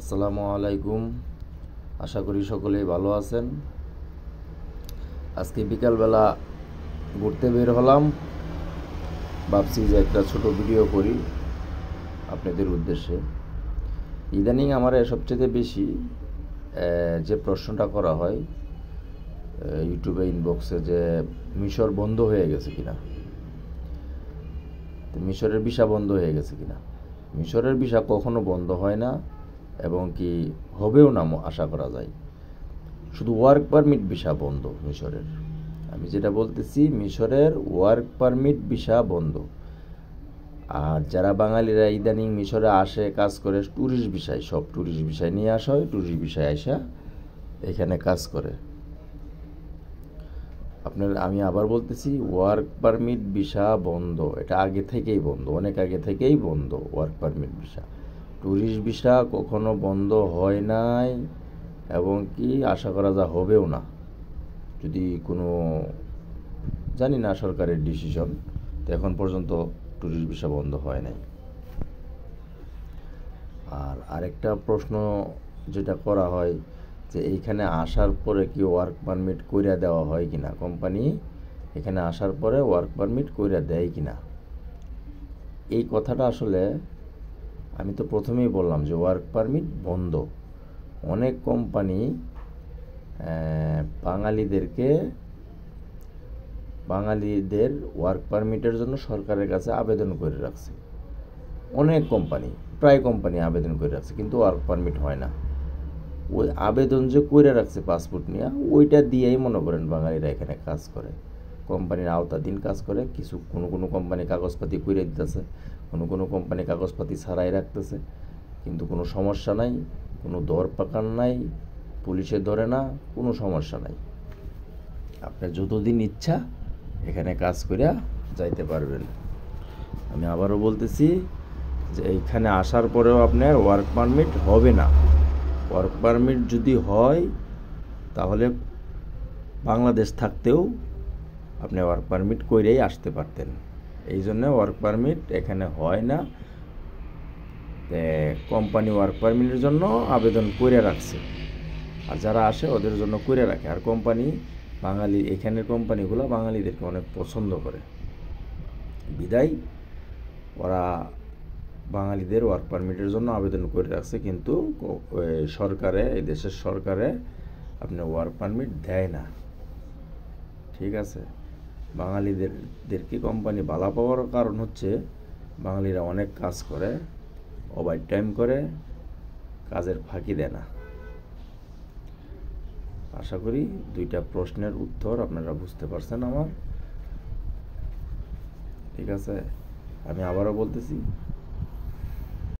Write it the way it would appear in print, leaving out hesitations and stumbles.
আসসালামু আলাইকুম। আশা করি সকলেই ভালো আছেন। আজকে বিকালবেলা ঘুরতে বের হলাম, ভাবছি যে একটা ছোট ভিডিও করি আপনাদের উদ্দেশ্যে। ইদানিং আমার সবচেয়ে বেশি যে প্রশ্নটা করা হয় ইউটিউবে ইনবক্সে, যে মিশর বন্ধ হয়ে গেছে কিনা, মিশরের ভিসা বন্ধ হয়ে গেছে কিনা। মিশরের ভিসা কখনো বন্ধ হয় না, এবং কি হবেও না আশা করা যায়। শুধু ওয়ার্ক পারমিট ভিসা বন্ধ মিশরের। আমি যেটা বলতেছি, মিশরের ওয়ার্ক পারমিট ভিসা বন্ধ। আর যারা বাঙালিরা ইদানিং মিশরে আসে কাজ করে ট্যুরিস্ট ভিসায়, সব ট্যুরিস্ট ভিসায় নিয়ে আসা হয়, ট্যুরিস্ট ভিসায় আসা এখানে কাজ করে। আমি আবার বলতেছি, ওয়ার্ক পারমিট ভিসা বন্ধ। এটা আগে থেকেই বন্ধ, অনেক আগে থেকেই বন্ধ work permit visa. Tourist visa কখনো বন্ধ হয় নাই, এবং কি আশা করা যা হবেও না, যদি কোনো জানি না সরকারের ডিসিশন। তো এখন পর্যন্ত ট্যুরিস্ট ভিসা বন্ধ হয় নাই। আর আরেকটা প্রশ্ন যেটা করা হয়, যে এইখানে আসার পরে কি ওয়ার্ক পারমিট কইরা দেওয়া হয় কিনা, কোম্পানি এখানে আসার পরে ওয়ার্ক পারমিট কইরা দেয় কিনা। এই কথাটা আসলে আমি তো প্রথমেই বললাম যে ওয়ার্ক পারমিট বন্ধ। অনেক কোম্পানি বাঙালিদের ওয়ার্ক পারমিটের জন্য সরকারের কাছে আবেদন করে রাখছে। অনেক কোম্পানি, প্রায় কোম্পানি আবেদন করে রাখছে, কিন্তু ওয়ার্ক পারমিট হয় না। ওই আবেদন যে করে রাখছে পাসপোর্ট নিয়ে, ওইটা দিয়েই মনে করেন বাঙালিরা এখানে কাজ করে, কোম্পানির আওতাধীন কাজ করে। কোনো কোম্পানি কাগজপাতি করে দিতেছে, কোনো কোম্পানি কাগজপাতি ছাড়াই রাখতেছে, কিন্তু কোনো সমস্যা নাই, কোনো দরপাকার নাই, পুলিশে ধরে না, কোনো সমস্যা নাই। আপনার যতদিন ইচ্ছা এখানে কাজ করিয়া যাইতে পারবেন। আমি আবারও বলতেছি যে এইখানে আসার পরেও আপনার ওয়ার্ক পারমিট হবে না। ওয়ার্ক পারমিট যদি হয়, তাহলে বাংলাদেশ থাকতেও আপনি ওয়ার্ক পারমিট কইরেই আসতে পারতেন। এই জন্য ওয়ার্ক পারমিট এখানে হয় না। কোম্পানি ওয়ার্ক পারমিটের জন্য আবেদন করে রাখছে, আর যারা আসে ওদের জন্য করে রাখে। আর কোম্পানি এখানের কোম্পানিগুলো বাঙালিদেরকে অনেক পছন্দ করে, বিদায় ওরা বাঙালিদের ওয়ার্ক পারমিটের জন্য আবেদন করে রাখছে। কিন্তু এই দেশের সরকারে আপনার ওয়ার্ক পারমিট দেয় না। ঠিক আছে, বাঙালিদেরকে কোম্পানি ভালো পাওয়ার কারণ হচ্ছে বাঙালিরা অনেক কাজ করে, ওভার টাইম করে, কাজের ফাঁকি দেয় না। আশা করি দুইটা প্রশ্নের উত্তর আপনারা বুঝতে পারছেন আমার। ঠিক আছে, আমি আবারও বলতেছি,